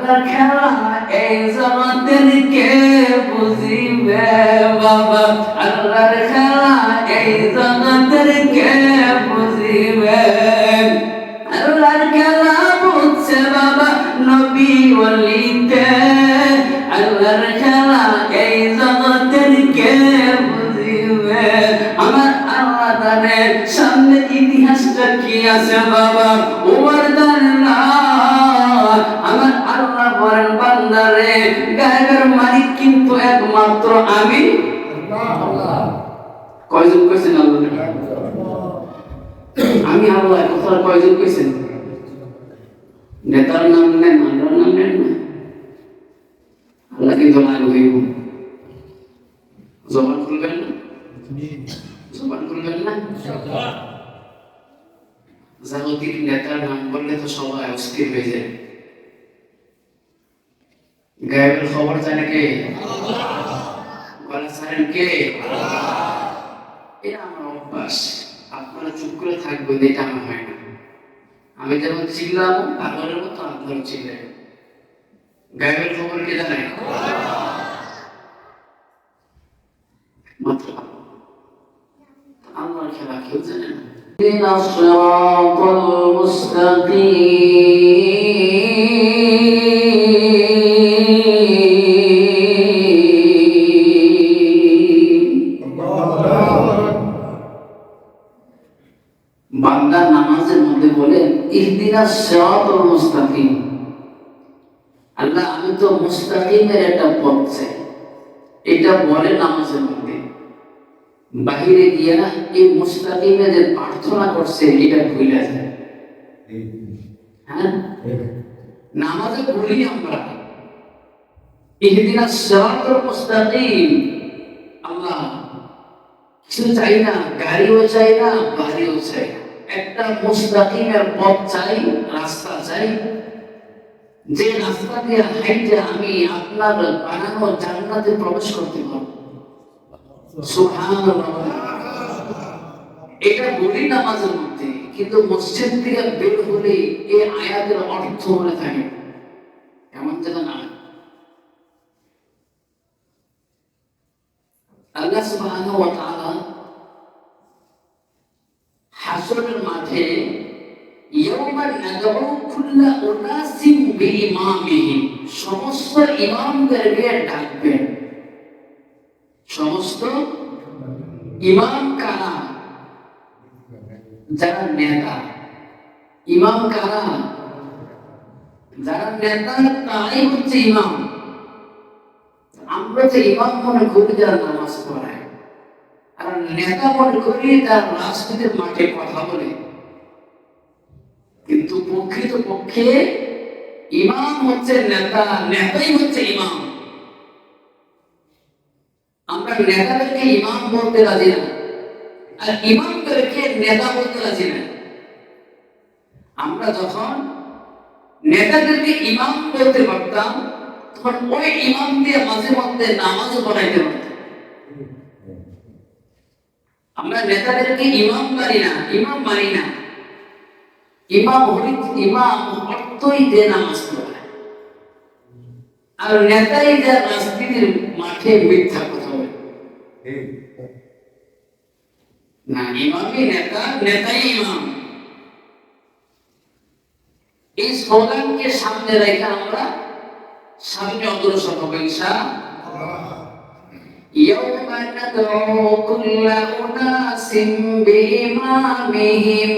আল্লাহর খেলা এই জগতের কে বুঝিবে বাবা, আল্লাহর খেলা এই জগতের কে বুঝিবে। আল্লাহর খেলা বুঝছে বাবা নবী ওলিতে, আল্লাহর খেলা এই জগতের কে বুঝিবে। আমার আল্লাহ জানে সামনে ইতিহাসটা কি আছে বাবা, ওমর জানে না। আমার আল্লাহ বলেন বান্দারে গায়েবের মালিক কিন্তু একমাত্র আমি আল্লাহ। কয়জন কইছেন আল্লাহ? আমি আল্লাহ কথা কয়জন কইছেন? নেতার নাম নেন, আল্লাহর নাম নেন না। আল্লাহ কিন্তু না হইব, জবান খুলবেন না, জবান খুলবেন না। জাগতিক নেতার নাম বললে তো সবাই অস্থির হয়ে যায়। গায়েবের খবর জানে কে? গলা ছাড়েন কে? এটা আমার অভ্যাস। আপনারা চুপ করে থাকবেন, এটা আমার হয় না। আমি যেমন চিল্লাম পাগলের মতো আপনারা চিল্লেন। গায়েবের খবর কে জানে? মাত্র আল্লাহর খেলা কেউ জানে না। ইহদিনা সিরাতাল মুস্তাকিম। বান্দা নামাজের মধ্যে বলেন ইহদিনা সিরাতাল মুস্তাকিম। আল্লাহ আমি তো মুস্তাকিমের একটা পথ চাই, এটা বলে নামাজের মধ্যে। বাহিরে গিয়া এই মুস্তাকিমে যে প্রার্থনা করছে এটা ভুলে যায়। হ্যাঁ, নামাজে বলি আমরা ইহদিনাস সিরাতাল মুস্তাকিম। আল্লাহ কিছু চাই না, গাড়িও চাই না, বাড়িও চাই না, একটা মুস্তাকিমের পথ চাই, রাস্তা চাই, যে রাস্তা দিয়ে হাইটে আমি আপনার বানানো জান্নাতে প্রবেশ করতে পারবো। সুবহানাল্লাহ। এটা বলি নামাজের মধ্যে, কিন্তু মসজিদ থেকে বের হলে এই আয়াতের অর্থ মনে থাকে এমন যেন না। আল্লাহ সুবহানাহু ওয়া তাআলা হাসরের মাঠে ইয়াউমা নাদউ কুল্লা উনাসিম বিইমামিহিম, সমস্ত ইমামদেরকে ডাকবেন। সমস্ত ইমাম কারা? যারা নেতা। ইমাম কারা? যারা নেতা, তারাই হচ্ছে ইমাম। আমরা যে ইমাম মনে করি যারা নামাজ পড়ায়, আর নেতা মনে করি তার রাজনীতির মাঠে কথা বলে। কিন্তু প্রকৃতপক্ষে ইমাম হচ্ছে নেতা, নেতাই হচ্ছে ইমাম। আমরা নেতাদেরকে ইমাম বলতে রাজি না, আর ইমামদেরকে নেতা বলতে রাজি না। আমরা যখন নেতাদেরকে ইমাম বলতে পারতাম, তখন ওই ইমাম দিয়ে মাঝে মধ্যে নামাজও পড়াইতে পারতাম। আমরা নেতাদেরকে ইমাম মানি না, ইমাম মানি না। ইমাম অর্থই যে নামাজ পড়ায়, আর নেতাই যে রাজনীতির মাঠে মিথ্যা কথা বলে। না, ইমামই নেতা, নেতাই ইমাম। এই স্লোগানকে সামনে রেখে আমরা সামনে অগ্রসর হব ইনশাআল্লাহ। ইয়াউমা নাদউ কুল্লা উনাসিম বিইমামিহিম।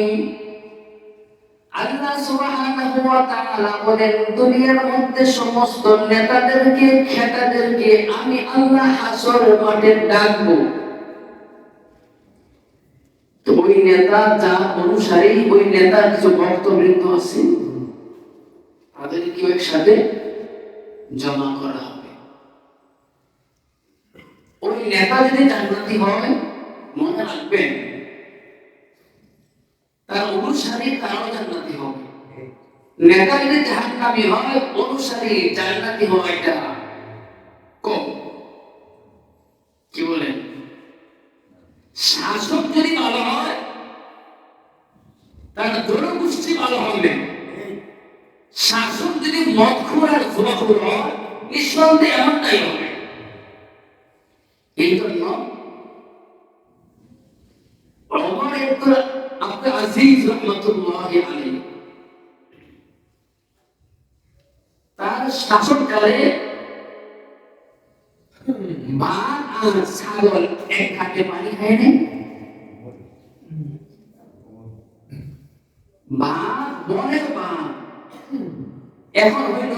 আল্লাহ সুবহানাহু ওয়া তাআলা বলেন দুনিয়ার মধ্যে সমস্ত নেতাদেরকে, খেতাদেরকে আমি আল্লাহ হাসরের মাঠে ডাকবো। তো ওই নেতা যা অনুসারী, ওই নেতার কিছু ভক্তবৃন্দ আছে, তাদেরকে একসাথে জমা করা হবে। ওই নেতা যদি জান্নাতি হয়, মনে রাখবেন তার অনুসারী তারাও জান্নাতি হবে। নেতা যদি জাহান্নামী হয়, অনুসারী জান্নাতি হয়, এটা কম। কি বলেন? শাসক যদি ভালো হয়, তার জনগোষ্ঠী ভালো হবে। শাসক যদি মদখোর আর খোলাখুল হয়, নিঃসন্দেহে এমনটাই হবে। এই জন্য ওমর ইবনে আব্দুল আজিজ রাহমাতুল্লাহি আলাইহি তার শাসনকালে বাঘ আর ছাগল এক ঘাটে পানি খায় নাই। বাঘ বনের বাঘ এখন হইল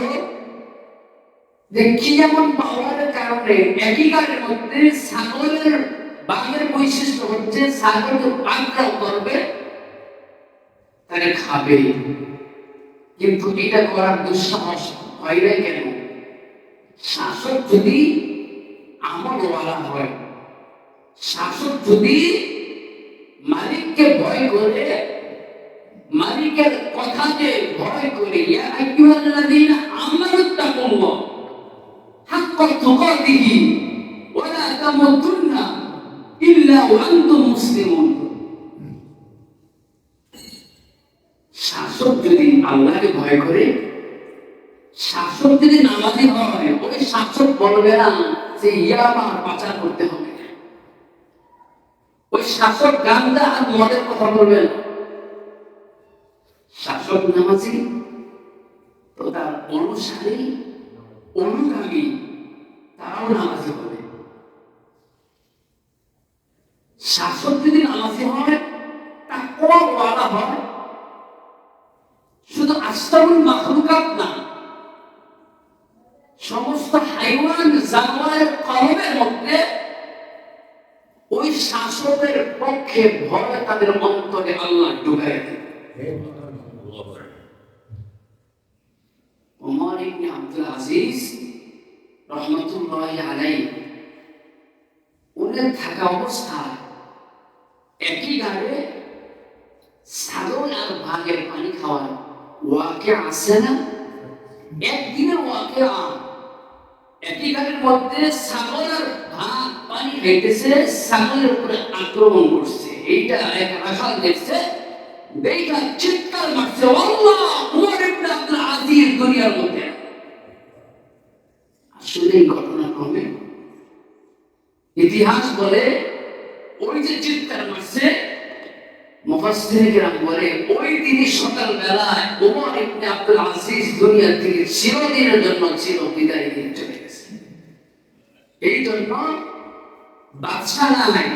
যে কি এমন পাওয়ারের কারণে একই গাড়ির মধ্যে ছাগলের বাঘের বৈশিষ্ট্য হচ্ছে ছাগলকে পাকড়াও করবে, তাকে খাবে, কিন্তু এটা করার দুঃসাহস হয় না কেন? শাসক যদি আমলওয়ালা হয়, শাসক যদি মালিককে ভয় করে, মালিকের কথাকে ভয় করে, ইয়া আইয়ুহাল্লাযীনা আমানুত্তাকুল্লাহ হাক্কা তুকাতিহি ওয়া লা তামুতুন্না ইল্লা ওয়া আনতুম মুসলিমুন। শাসক যদি আল্লাহকে ভয় করে, শাসক যদি নামাজি হয়, ওই শাসক বলবে না যে ইয়াবা পাচার করতে হবে, ওই শাসক গান্দা আর মদের কথা বলবে না। শাসক নামাজি তো তার অনুসারী অনুগামী তারাও নামাজি হবে। শাসক যদি নামাজি হয়, তাকওয়াওয়ালা হয়, শুধু আশরাফুল মাখলুকাত না, সমস্ত হাইওয়ান জানোয়ারের কলবের মধ্যে ওই শাসকের পক্ষে ভয় তাদের অন্তরে আল্লাহ ঢুকায় দেন। ওমর ইবনে আব্দুল আজিজ রাহমাতুল্লাহি আলাইহি উনি থাকা অবস্থায় একই গাড়ে ছাগল আর বাঘের পানি খাওয়ার ওয়াকিয়া আছে না? একদিনের ওয়াকিয়া, একই গাড়ির মধ্যে ছাগল আর বাঘ পানি খাইতেছে, ছাগলের উপরে আক্রমণ করছে। এইটা এক রাখাল দেখছে, দেখা চিৎকার মারছে, আল্লাহ ওমর ইবনে আব্দুল আজিজ দুনিয়ার মধ্যে। আসলে এই ঘটনাক্রমে ইতিহাস বলে ওই যে চিৎকার মারছে, মুফাসসিরিন কিরাম বলে ওই দিনই সকাল বেলায় ওমর ইবনে আব্দুল আজিজ দুনিয়া থেকে চিরদিনের জন্য চির বিদায় নিয়ে চলে গেছে। এই জন্য বাদশা নাই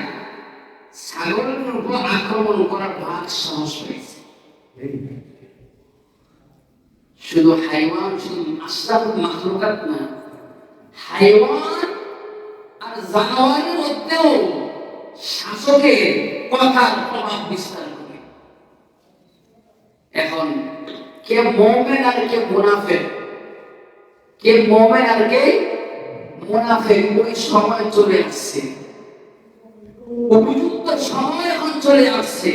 ছাগলের উপর আক্রমণ করার ভাগ সাহস হয়েছে। শুধু হাইওয়ান, শুধু আশরাফুল মাখলুকাত না, হাইওয়ান আর জানোয়ারের মধ্যেও শাসকের কথার প্রভাব বিস্তার করে। এখন কে মুমিন আর কে মুনাফিক, কে মুমিন আর কে মুনাফিক, ওই সময় চলে আসছে, উপযুক্ত সময় এখন চলে আসছে,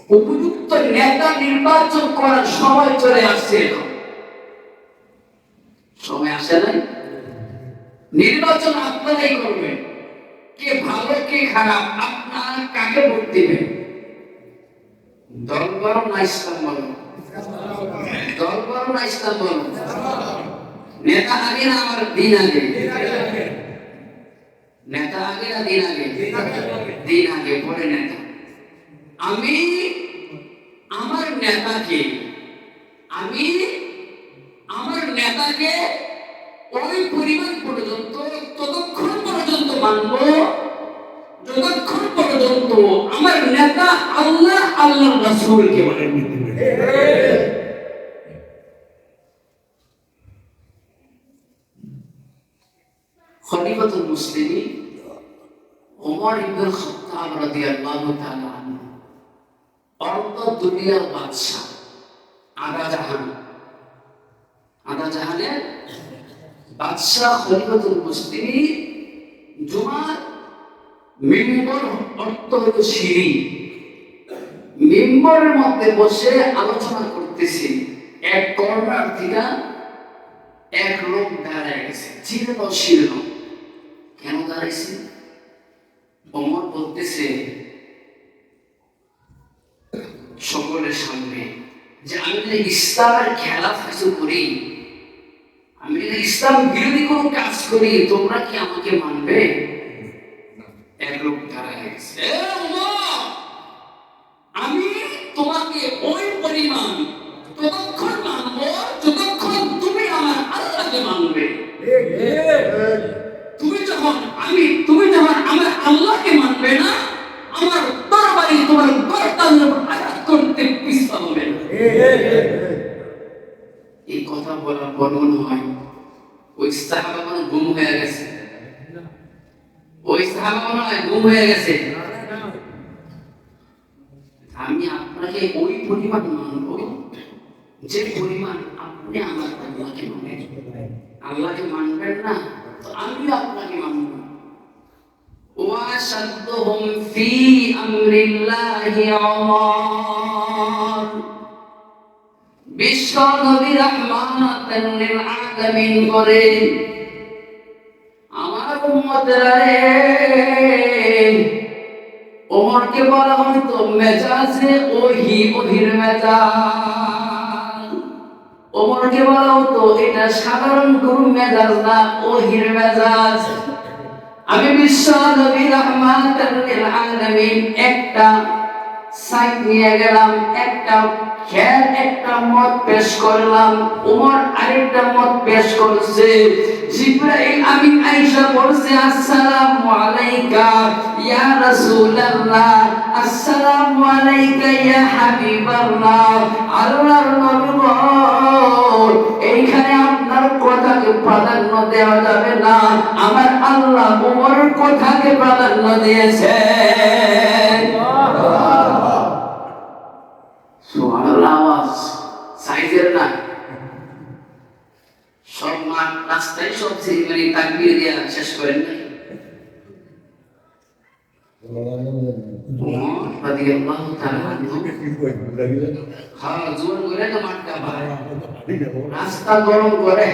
উপযুক্ত নেতা নির্বাচন করার সময় চলে আসছে। এখন সময় আসে নাই? নির্বাচন আপনারাই করবেন, কে ভালো কে খারাপ, আপনারা কাকে ভোট দিবেন। দল বড় না ইসলাম বলো, দল বড় না ইসলাম বলো, নেতা আগে না আমার দিন আগে, নেতা আগে না দিন আগে, দিন আগে পরে নেতা। আমি আমার নেতাকে, আমি আমার নেতাকে ওই পরিমাণ পর্যন্ত, ততক্ষণ পর্যন্ত মানব যতক্ষণ পর্যন্ত আমার নেতা আল্লাহ আল্লাহর রাসূলকে মানে নিতে পারে। খলিফাতুল মুসলিমিন ওমর ইবনে খাত্তাব রাদিয়াল্লাহু তাআলা আনহু অর্ধ দুনিয়ার বাদশা, আগা জাহান, আগা জাহানের বাদশা খলিফাতুল মুসলিমিন জুমার মিম্বর অর্থ হলো সিঁড়ি, মিম্বরের মধ্যে বসে আলোচনা করতেছি। এক কর্নার থেকে এক লোক দাঁড়ায় গেছে, চিরন শীর্ণ। কেন দাঁড়াইছে? ওমর বলতেছে সকলের সামনে যে আমি যদি ইসলামের খেলাফ কিছু করি, ইসলাম বিরোধী কোনো কাজ করি, তোমরা কি আমাকে মানবে? এক লোক দাঁড়ায় গেছে, আমি তোমাকে ওই পরিমাণ ততক্ষণ মানবো যতক্ষণ তুমি আমার আল্লাহকে মানবে। তুমি যখন আমার আল্লাহকে মানবে না, আমার তরবারি তোমার গর্দানের উপর আঘাত করতে পিছপা হবে না। এই কথা বলার পর মনে হয় ওই সাহাবা মনে গুম হয়ে গেছে, আমি আপনাকে ওই পরিমাণ মানবো যে পরিমাণ আপনি আমার আল্লাহকে মানেন। আল্লাহকে মানবেন না তো আমিও আপনাকে মানব। ওয়াশাদ্দুহুম ফি আমরিল্লাহি উমার, বিশ্ব নবী রাহমাতাল লিল আলামিন করে, আমার উম্মতরা রে, ওমরকে বলা হয়তো মেজাজে ওহির মেজাজ। ওমরকে বলা হতো এটা সাধারণ কোন মেজাজ না, ওহির মেজাজ। আমি বিশ্ব নবী রাহমাতাল লিল আলামিন একটা সাইড নিয়ে গেলাম, একটা মত পেশ করলাম, ওমর আরেকটা মত পেশ করছে। জিবরাইল আমিন আয়েশা বলছে আসসালামু আলাইকা ইয়া রাসূলুল্লাহ, আসসালামু আলাইকা ইয়া হাবিবাল্লাহ। আল্লাহর নবী গো, এইখানে আপনার কথাকে প্রাধান্য দেওয়া যাবে না, আমার আল্লাহ ওমরের কথাকে প্রাধান্য দিয়েছেন। সুবহানাল্লাহ। আওয়াজ সাইজের না, সব মাঠ রাস্তায় সব মানে তাকবীর দিয়া শেষ করেন নাই। ওমর রাদিয়াল্লাহু তাআলা আনহু জোর করে তো মাঠটা ভাই রাস্তা গরম করে।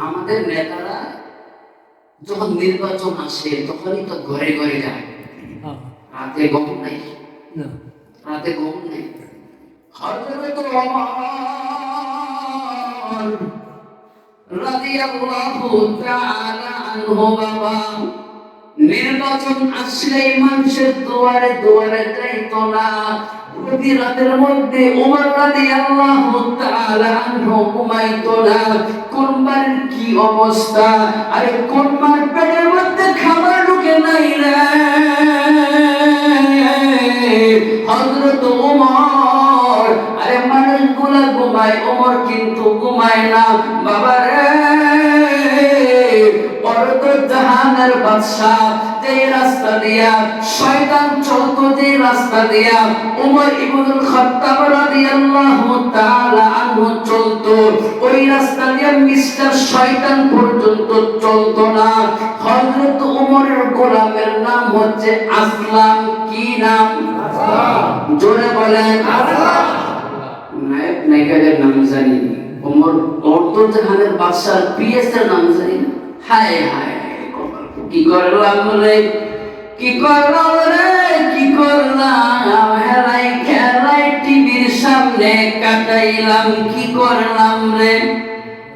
আমাদের নেতারা যখন নির্বাচন আসে তখনই তো ঘরে ঘরে যায়, রাতে গম নাই, হযরত ওমর রাদিয়াল্লাহু তাআলা আনহু বাবা নির্বাচন আসলেই মানুষের দুয়ারে দুয়ারে যাইতো না। প্রতি রাতের মধ্যে ওমর রাদিয়াল্লাহু তাআলা আনহু ঘুমাইতো না। কোরবান কি অবস্থা, আরে কোরবান পেটের মধ্যে খাবার ঢুকে নাই রে হযরত ওমর, আরে মানুষগুলা ঘুমায়, ওমর কিন্তু ঘুমায় না বাবা রে। জাহানের বাদশা যে রাস্তা দিয়া শয়তান চলতো, যে রাস্তা দিয়া ওমর ইবনুল খাত্তাব রাদিয়াল্লাহু তাআলা আনহু চলতো, ওই রাস্তা দিয়া মিস্টার শয়তান পর্যন্ত চলতো না। হযরত ওমরের গোলামের নাম হচ্ছে আসলাম। কি নাম? আসলাম। জোরে বলেন আসলাম। নায়ক নায়িকাদের নাম জানি, ওমর জাহানের বাদশার পিএস এর নাম জানি। হায় হায় কি করলাম রে, কি করলাম রে, কি করলাম, হেলাই খেলাই টিভির সামনে কাটাইলাম। কি করলাম রে,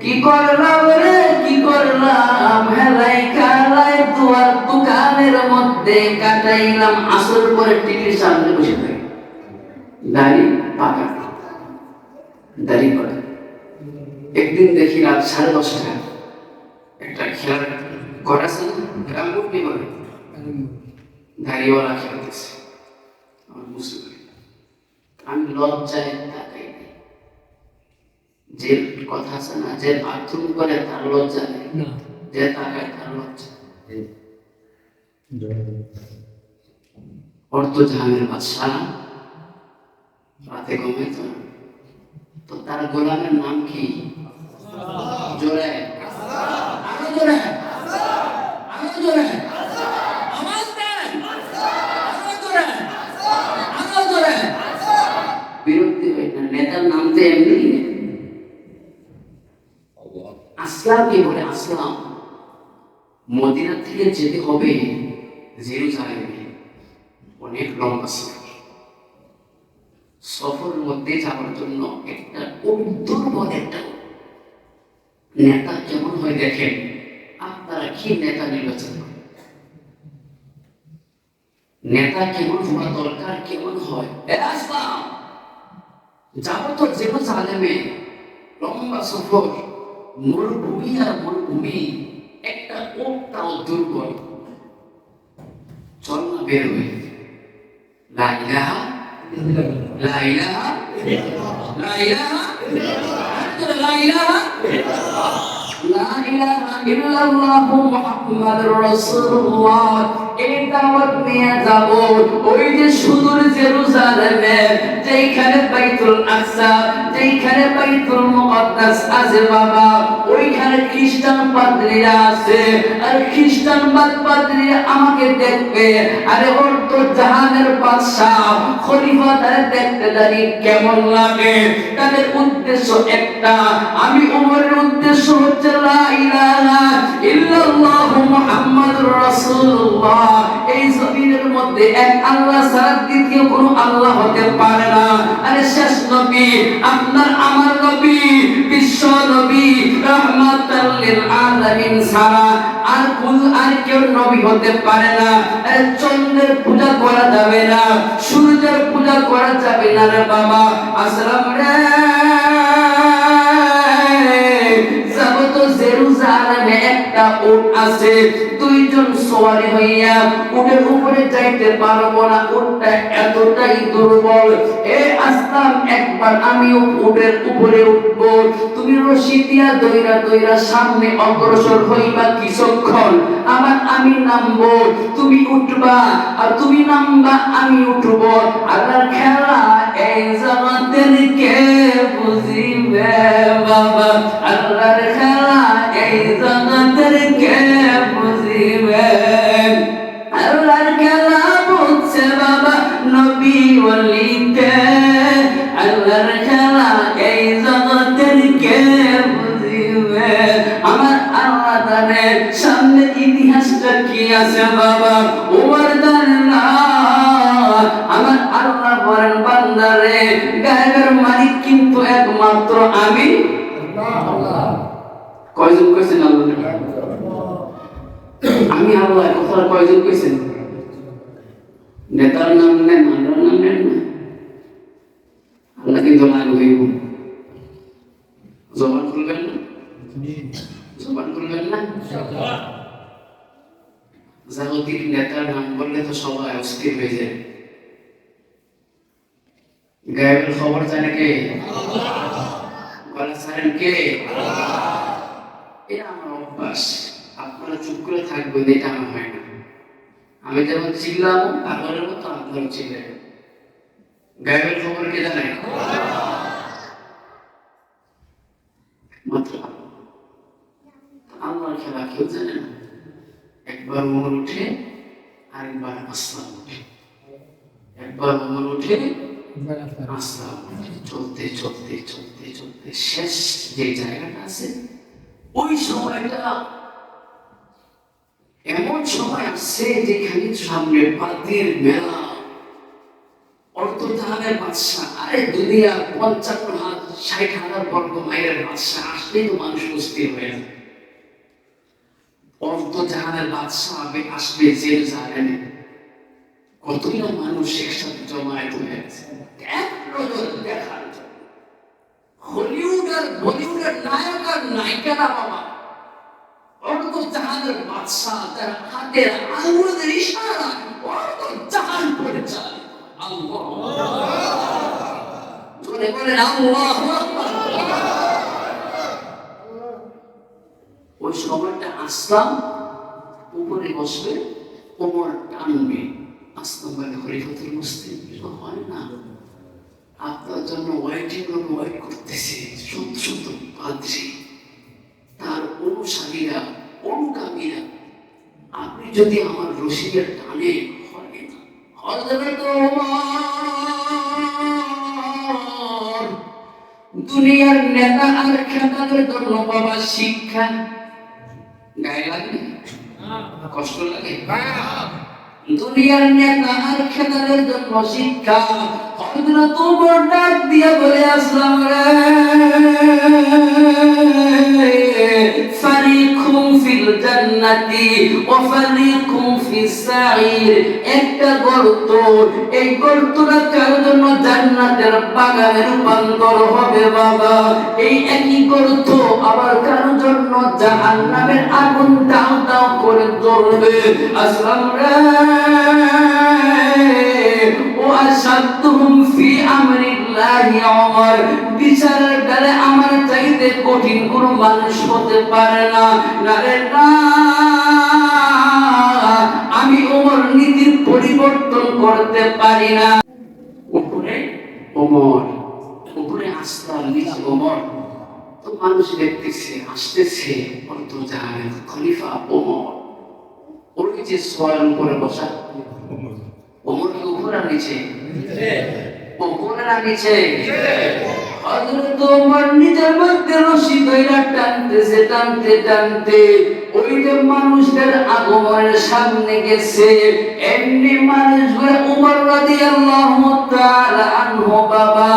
কি করলাম রে, কি করলাম, হেলাই খেলাই দুয়ার দোকানের মধ্যে কাটাইলাম। আসর পরে টিভির সামনে বসে থাকি, দাড়ি পাকা, দাড়ি করে। একদিন দেখি রাত 10:30 একটা খেলার ঘর আছে না, গ্রামে বলে দাড়িওয়ালা খেলতেছে। আমার বুঝতে পারি, আমি লজ্জায় তাকাই নেই। যে কথা আছে না, যে বাথরুম করে তার লজ্জা নেই, যে তাকায় তার লজ্জা। জাহানের বাদশা রাতে ঘুমাইতো না, তো তার গোলামের নাম কি? জোরে আরো জোরে আরো জোরে আওয়াজ দেন, আরো জোরে আরো জোরে। বিরক্তি হয় না, নেতার নাম তো এমনি। আসলাম কি বলে? আসলাম মদিনা থেকে যেতে হবে জেরুজালেমে, অনেক লম্বা সফর। সফরের মধ্যে যাওয়ার জন্য একটা দুর্বল একটা নেতা কেমন হয় দেখেন। আপনারা কি নেতা নির্বাচন করেন? নেতা কেমন হওয়া দরকার, কেমন হয়? যাবো তো জেরুজালেমে, লম্বা সফর, মরুভূমি আর মরুভূমি, একটা ওটাও দুর্বল, চল না বের হয়ে। লা ইলাহা লা ইলাহা লা ইলাহা লা ইলাহা লা ইলাহা ইল্লাল্লাহু মুহাম্মাদুর রাসূলুল্লাহ। এই দাওয়াত নিয়ে যাব ওই যে সুদূর জেরুজালেমে, যেখানে বাইতুল আকসা, যেখানে বাইতুল মুকদ্দাস আছে বাবা, ওইখানে খ্রিস্টান পাদ্রীরা আছে। আর খ্রিস্টান পাদ্রীরা আমাকে দেখবে, আরে ওর তো জাহানের বাদশা খলিফা, তারা দেখতে জানি কেমন লাগে। তাদের উদ্দেশ্য একটা, আমি ওমরের উদ্দেশ্য হচ্ছে লা ইলাহা ইল্লাল্লাহু মুহাম্মাদুর রাসূলুল্লাহ। এই জমিনের মধ্যে এক আল্লাহ ছাড়া দ্বিতীয় কোনো আল্লাহ হতে পারে না। আরে শেষ নবী, আপনার আমার নবী, বিশ্ব নবী, রাহমাতাল লিল আলামিন ছাড়া আর কেউ নবী হতে পারে না। আরে চন্দ্রের পূজা করা যাবে না, সূর্যের পূজা করা যাবে না রে বাবা। আসলাম রে, যাবো তো জেরুজালেমে, একটা উট আছে, দুইজন সওয়ারি হইয়া উটের উপরে যাইতে পারবো না, উটটা এতটাই দুর্বল। এ আসলাম, একবার আমিও উটের উপরে উঠবো, তুমি রশি দিয়া দইরা দইরা সামনে অগ্রসর হইবা কিছুক্ষণ, আবার আমি নামবো, তুমি উঠবা, আর তুমি নামবা, আমি উঠবো। আল্লাহর খেলা এই জগতের কে বুঝিবে বাবা, আল্লাহর খেলা এই জগতের কে বুঝিবে। আল্লাহর খেলা বুঝছে বাবা নবী ওলিতে, আল্লাহর খেলা এই জগতের কে বুঝিবে। আমার আল্লাহ জানে সামনে ইতিহাসটা কি আছে বাবা, ওমর জানে না। আমার আল্লাহ বলেন বান্দারে, গায়েবের মালিক কিন্তু একমাত্র আমি আল্লাহ। কয়জন কইছেন আল্লাহ? আমি আল্লাহ কথা কয়জন কইছেন? নেতার নাম নেন, আল্লাহর নাম নেন না। আল্লাহ কিন্তু নাম হইব, জবান খুলবেন না, জবান খুলবেন না। জাগতিক নেতার নাম বললে তো সবাই অস্থির হয়ে যায়। গায়েবের খবর জানে কে? গলা ছাড়েন কে? এটা আমার অভ্যাস। আপনারা চুপ করে থাকবেন, এটা আমার হয় না। আমি যেমন চিল্লাবো, পাগলের মতো আপনারা চিল্লাবেন। গায়েবের খবর কে জানে? মাত্র আল্লাহর খেলা কেউ জানে না। একবার ওমর উঠে, আরেকবার আসলাম উঠে, একবার ওমর উঠে, আসলাম উঠে, চলতে চলতে চলতে চলতে শেষ যে জায়গাটা আছে, ওই সময়টা এমন সময় আসছে যেখানে সামনে পাদ্রীর মেলা, অর্থধানের বাদশা। আরে দুনিয়া 55,000-60,000 বর্গ মাইলের বাদশা আসলেই তো মানুষ অস্থির হয়ে যায়। অর্থজাহানের বাদশা আসবে জেরুজালেমে, কতই না মানুষ একসাথে জমায়েত হয়ে গেছে এক নজর দেখার জন্য। হলিউড আর বলিউডের নায়ক আর নায়িকারা বাবা, অর্থজাহানের বাদশা, তার হাতের আঙ্গুলের ইশারা অর্থজাহান পরিচালিত। আল্লাহ জোরে বলেন আল্লাহু আকবার। ওই সময়টা আসলাম উপরে বসবে, ওমর টানবে, আসলাম বলে খলিফাতুল মুসলিম হয় না, আপনার জন্য ওয়েট করতেছে শত শত পাদ্রী, তার অনুসারীরা, অনুগামীরা। আপনি যদি আমার রশিদের টানে হয় না। হযরত ওমর দুনিয়ার নেতা আর খেতাবের জন্য বাবা শিক্ষা গায়ে লাগে, কষ্ট লাগে। দুনিয়ার নেতা আর খেতাবের জন্য শিক্ষা। হযরত ওমর ডাক দিয়ে বলে আসলাম রে, জান্নাতি ওয়া ফারিকুম ফিস সাঈর, একটা গর্ত, এই গর্তটা কার জন্য জান্নাতের বাগানে রূপান্তর হবে বাবা, এই একই গর্ত আবার কার জন্য জাহান্নামের আগুন দাও দাও করে জ্বলবে। আসলাম রে ওয়াশাদতুহুম ফি আমরিল্লাহি ওমর, বিচারের বেলা আমার চাইতে কঠিন কোন মানুষ হতে পারে না। নারে না, আমি ওমর নীতির পরিবর্তন করতে পারি না। উপরে ওমর, উপরে আস্তার নিচে ওমর, তো মানুষ দেখতেছে আসতেছে অন্তর্জাহানের খলিফা ওমর, ওর যে সোয়াল উপরে বসা ওমর কি উপরে আর নিচে? উপরে আর নিচে? হযরত ওমর নিজের মধ্যে রশি ধইরা টানতেছে, টানতে টানতে ওই যে মানুষদের আগমনের সামনে গেছে, এমনি মানুষগুলো ওমর রাদিয়াল্লাহু তাআলা আনহু বাবা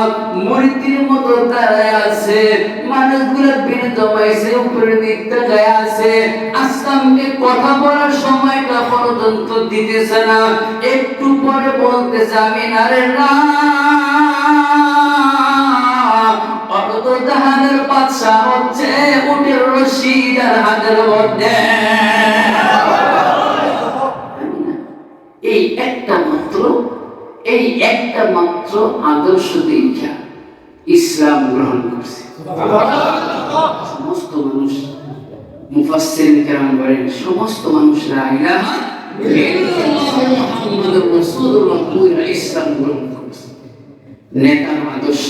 মূর্তির মতো দাঁড়ায় আছে, মানুষগুলো ভিড় জমাইছে, উপরের দিক তাকায় আছে, আসলামকে কথা বলার সময়টা পর্যন্ত দিতেছে না, একটু পরে বলতেছে আমি নারে না, জাহানের বাদশা হচ্ছে উটের রশি যার হাতের মধ্যে। এই একটা মাত্র আদর্শ দীক্ষা ইসলাম গ্রহণ করছে সমস্ত মানুষ। মুফাসসিরিন কেরাম বলেন সমস্ত মানুষ লা ইলাহা ইল্লাল্লাহু মুহাম্মাদুর রাসূলুল্লাহ পুরা ইসলাম গ্রহণ করছে। নেতার আদর্শ